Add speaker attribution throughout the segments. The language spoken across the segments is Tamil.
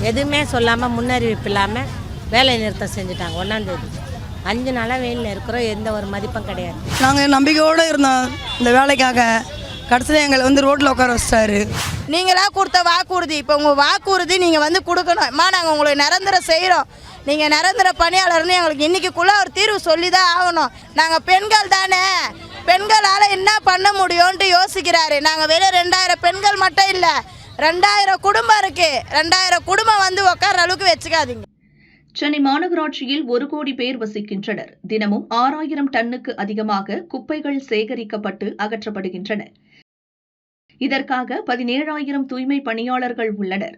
Speaker 1: எதுவுமே சொல்லாமல் முன்னறிவிப்பு இல்லாமல் வேலை நிறுத்தம் செஞ்சுட்டாங்க. 1ஆம் தேதி 5 நாளாக வெயிலில் இருக்கிறோம். எந்த ஒரு மதிப்பும் கிடையாது.
Speaker 2: நாங்கள் நம்பிக்கையோடு இருந்தோம் இந்த வேலைக்காக. கடைசியில் எங்களை வந்து ரோட்டில் உட்கார வச்சிட்டாரு.
Speaker 3: நீங்களாக கொடுத்த வாக்குறுதி, இப்போ உங்கள் வாக்குறுதி நீங்கள் வந்து கொடுக்கணும். அம்மா நாங்கள் உங்களுக்கு நிரந்தரம் செய்கிறோம், நீங்கள் நிரந்தர பணியாளர்னு எங்களுக்கு இன்றைக்குள்ளே ஒரு தீர்வு சொல்லி தான் ஆகணும். நாங்கள் பெண்கள் தானே, பெண்களால் என்ன பண்ண முடியும்ன்ட்டு யோசிக்கிறாரு. நாங்கள் வெறும் 2000 பெண்கள் மட்டும் இல்லை, 2000 குடும்பம் இருக்குது. 2000 குடும்பம் வந்து உட்கார அளவுக்கு வச்சுக்காதீங்க.
Speaker 4: சென்னை மாநகராட்சியில் 1 கோடி பேர் வசிக்கின்றனர். தினமும் 6000 டன்னுக்கு அதிகமாக குப்பைகள் சேகரிக்கப்பட்டு அகற்றப்படுகின்றன. இதற்காக 17,000 தூய்மை பணியாளர்கள் உள்ளனர்.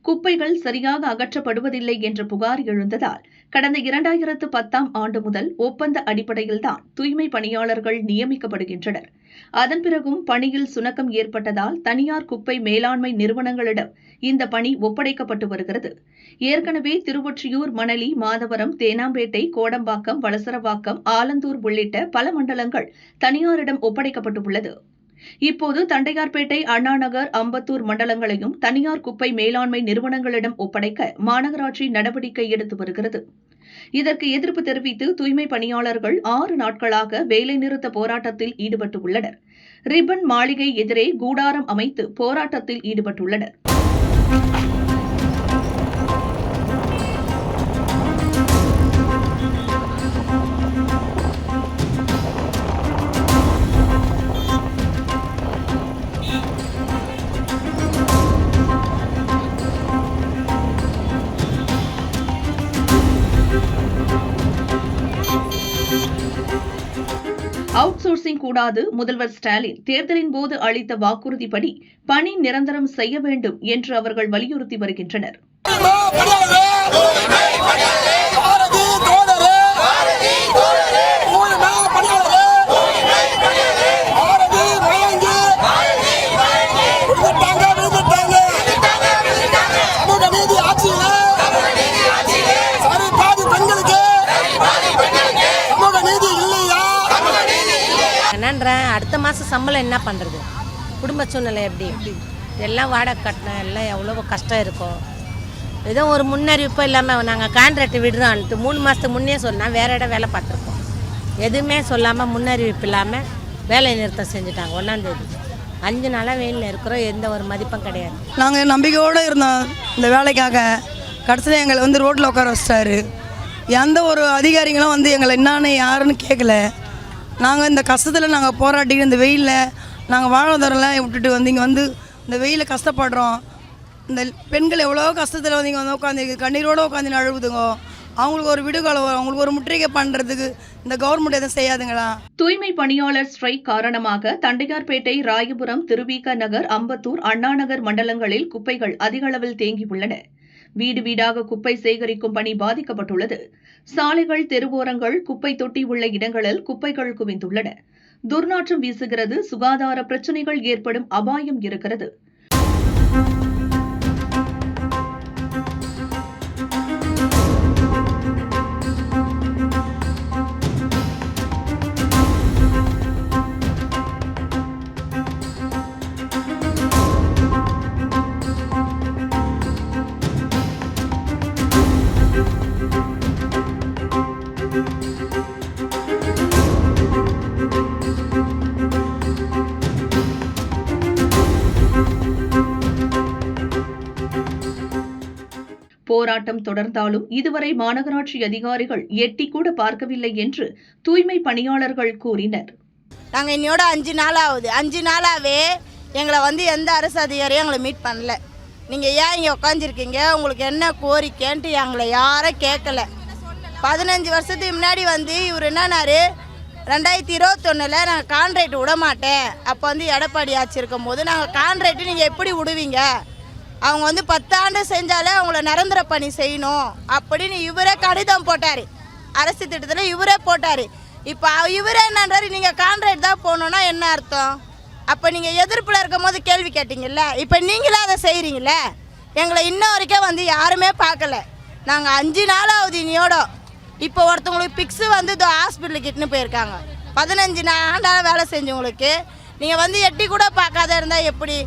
Speaker 4: குப்பைகள் சரியாக அகற்றப்படுவதில்லை என்ற புகார் எழுந்ததால் கடந்த 2010ஆம் ஆண்டு முதல் ஒப்பந்த அடிப்படையில்தான் தூய்மை பணியாளர்கள் நியமிக்கப்படுகின்றனர். அதன் பிறகும் பணியில் சுணக்கம் ஏற்பட்டதால் தனியார் குப்பை மேலாண்மை நிறுவனங்களிடம் இந்த பணி ஒப்படைக்கப்பட்டு வருகிறது. ஏற்கனவே திருவொற்றியூர், மணலி, மாதவரம், தேனாம்பேட்டை, கோடம்பாக்கம், வளசரவாக்கம், ஆலந்தூர் உள்ளிட்ட பல மண்டலங்கள் தனியாரிடம் ஒப்படைக்கப்பட்டுள்ளது. இப்போது தண்டையார்பேட்டை, அண்ணாநகர், அம்பத்தூர் மண்டலங்களையும் தனியார் குப்பை மேலாண்மை நிறுவனங்களிடம் ஒப்படைக்க மாநகராட்சி நடவடிக்கை எடுத்து வருகிறது. இதற்கு எதிர்ப்பு தெரிவித்து தூய்மை பணியாளர்கள் 6 நாட்களாக வேலைநிறுத்த போராட்டத்தில் ஈடுபட்டுள்ளனர். ரிப்பன் மாளிகை எதிரே கூடாரம் அமைத்து போராட்டத்தில் ஈடுபட்டுள்ளனர். அவுட் சோர்சிங் கூடாது. முதல்வர் ஸ்டாலின் தேர்தலின் போது அளித்த வாக்குறுதிப்படி பணி நிரந்தரம் செய்ய வேண்டும் என்று அவர்கள் வலியுறுத்தி வருகின்றனர்.
Speaker 1: அடுத்த மாதம் சம்பளம் என்ன பண்ணுறது? குடும்ப சூழ்நிலை எப்படி? எல்லாம் வாடகை கட்டணும், எல்லாம் எவ்வளோ கஷ்டம் இருக்கும். ஏதோ ஒரு முன்னறிவிப்போ இல்லாமல் நாங்கள் கான்ட்ராக்ட் விடுறோன்ட்டு 3 மாதத்துக்கு முன்னே சொன்னால் வேறு இடம் வேலை பார்த்துருப்போம். எதுவுமே சொல்லாமல் முன்னறிவிப்பு இல்லாமல் வேலை நிறுத்தம் செஞ்சுட்டாங்க. 1ஆம் தேதி 5 நாளாக வெயிலில் இருக்கிறோம். எந்த ஒரு மதிப்பும் கிடையாது.
Speaker 2: நாங்கள் நம்பிக்கையோடு இருந்தோம் இந்த வேலைக்காக. கடைசியில் எங்களை வந்து ரோட்டில் உட்கார வச்சிட்டாரு. எந்த ஒரு அதிகாரிகளும் வந்து எங்களை என்னான்னு யாருன்னு கேட்கல. நாங்கள் இந்த கஷ்டத்தில் நாங்கள் போராட்டிட்டு இந்த வெயிலில் நாங்கள் வாழ்வாதாரம்லாம் விட்டுட்டு வந்து இங்கே வந்து இந்த வெயிலில் கஷ்டப்படுறோம். இந்த பெண்கள் எவ்வளோ கஷ்டத்தில் வந்து இங்கே வந்து உட்காந்து கண்ணீரோடு உட்காந்து அழுகுதுங்க. அவங்களுக்கு ஒரு விடுகாலம், அவங்களுக்கு ஒரு முற்றுகை பண்ணுறதுக்கு இந்த கவர்மெண்ட் எதுவும் செய்யாதுங்களா?
Speaker 4: தூய்மை பணியாளர் ஸ்ட்ரைக் காரணமாக தண்டையார்பேட்டை, ராயபுரம், திருவிக நகர், அம்பத்தூர், அண்ணாநகர் மண்டலங்களில் குப்பைகள் அதிக அளவில் தேங்கியுள்ளன. வீடு வீடாக குப்பை சேகரிக்கும் பணி பாதிக்கப்பட்டுள்ளது. சாலைகள், தெருவோரங்கள், குப்பை தொட்டி உள்ள இடங்களில் குப்பைகள் குவிந்துள்ளன. துர்நாற்றம் வீசுகிறது. சுகாதார பிரச்சினைகள் ஏற்படும் அபாயம் இருக்கிறது. போராட்டம் தொடர்ந்தாலும் இதுவரை மாநகராட்சி அதிகாரிகள் எட்டி கூட பார்க்கவில்லை என்று தூய்மை பணியாளர்கள் கூறினர்.
Speaker 3: நாங்கள் இன்னையோட 5 நாள் ஆகுது. 5 நாளாகவே எங்களை வந்து எந்த அரசு அதிகாரியும் எங்களை மீட் பண்ணல. நீங்கள் ஏன் இங்கே உட்காந்துருக்கீங்க, உங்களுக்கு என்ன கோரிக்கைன்ட்டு எங்களை யாரும் கேட்கல. 15 வருஷத்துக்கு முன்னாடி வந்து இவர் என்னன்னாரு, 2021 நாங்கள் கான்ட்ராக்ட் விட மாட்டேன். அப்போ வந்து எடப்பாடி ஆட்சி இருக்கும் போது நாங்கள் கான்ட்ராக்ட் நீங்கள் எப்படி விடுவீங்க, அவங்க வந்து 10 ஆண்டு செஞ்சாலே அவங்கள நிரந்தர பணி செய்யணும் அப்படின்னு இவரே கடிதம் போட்டார். அரசு திட்டத்தில் இவரே போட்டார். இப்போ இவரே என்னன்றாரு, நீங்கள் கான்ட்ராக்ட் தான் போகணுன்னா என்ன அர்த்தம்? அப்போ நீங்கள் எதிர்ப்பில் இருக்கும் போது கேள்வி கேட்டீங்கல்ல, இப்போ நீங்களே அதை செய்கிறீங்களே. எங்களை இன்ன வரைக்கும் வந்து யாருமே பார்க்கல. நாங்கள் 5 நாளாவது இனியோட. இப்போ ஒருத்தவங்களுக்கு பிக்ஸு வந்து இதோ ஹாஸ்பிட்டலுக்கு இட்டுன்னு போயிருக்காங்க. 15 ஆண்டாக வேலை செஞ்சவங்களுக்கு நீங்கள் வந்து எட்டி கூட பார்க்காத இருந்தால் எப்படி?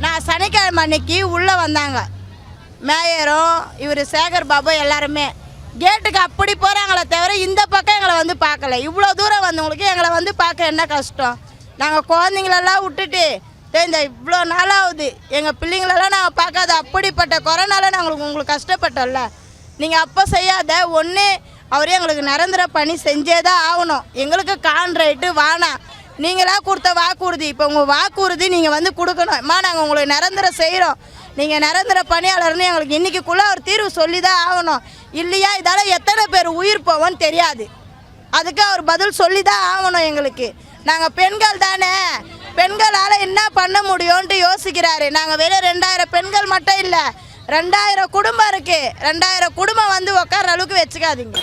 Speaker 3: நான் சனிக்கிழமை அன்னைக்கு உள்ளே வந்தாங்க. மேயரும் இவர் சேகர் பாபு எல்லாருமே கேட்டுக்கு அப்படி போகிறாங்களே தவிர இந்த பக்கம் எங்களை வந்து பார்க்கல. இவ்வளோ தூரம் வந்தவங்களுக்கு எங்களை வந்து பார்க்க என்ன கஷ்டம்? நாங்கள் குழந்தைங்களெல்லாம் விட்டுட்டு இந்த இவ்வளோ நாளாகுது எங்கள் பிள்ளைங்களெல்லாம் நாங்கள் பார்க்காத அப்படிப்பட்ட கொரோனால நாங்கள் உங்களுக்கு கஷ்டப்பட்டோம்ல. நீங்கள் அப்போ செய்யாத ஒன்று அவரே எங்களுக்கு நிரந்தர பணி செஞ்சே தான் ஆகணும். எங்களுக்கு கான்ட்ராக்ட்டு வானா நீங்களாக கொடுத்த வாக்குறுதி, இப்போ உங்கள் வாக்குறுதி நீங்கள் வந்து கொடுக்கணும். அம்மா நாங்கள் உங்களுக்கு நிரந்தரம் செய்கிறோம், நீங்கள் நிரந்தர பணியாளர்னு எங்களுக்கு இன்றைக்கிக்குள்ளே ஒரு தீர்வு சொல்லி தான் ஆகணும். இல்லையா இதால் எத்தனை பேர் உயிர் போவோன்னு தெரியாது. அதுக்கு அவர் பதில் சொல்லி தான் ஆகணும். எங்களுக்கு நாங்கள் பெண்கள் தானே, பெண்களால் என்ன பண்ண முடியும்ன்ட்டு யோசிக்கிறாரு. நாங்கள் வெறும் 2000 பெண்கள் மட்டும் இல்லை, 2000 குடும்பம் இருக்குது. 2000 குடும்பம் வந்து உட்கார அளவுக்கு வச்சுக்காதீங்க.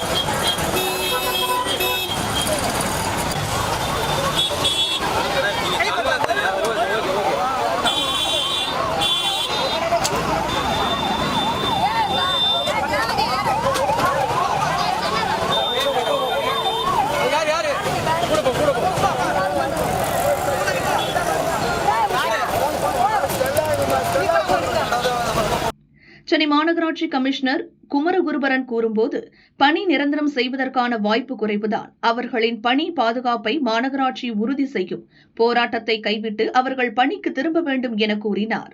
Speaker 4: சென்னை மாநகராட்சி கமிஷனர் குமரகுருபரன் கூறும்போது, பணி நிரந்தரம் செய்வதற்கான வாய்ப்பு குறைவுதான். அவர்களின் பணி பாதுகாப்பை மாநகராட்சி உறுதி செய்யும். போராட்டத்தை கைவிட்டு அவர்கள் பணிக்கு திரும்ப வேண்டும் என கூறினார்.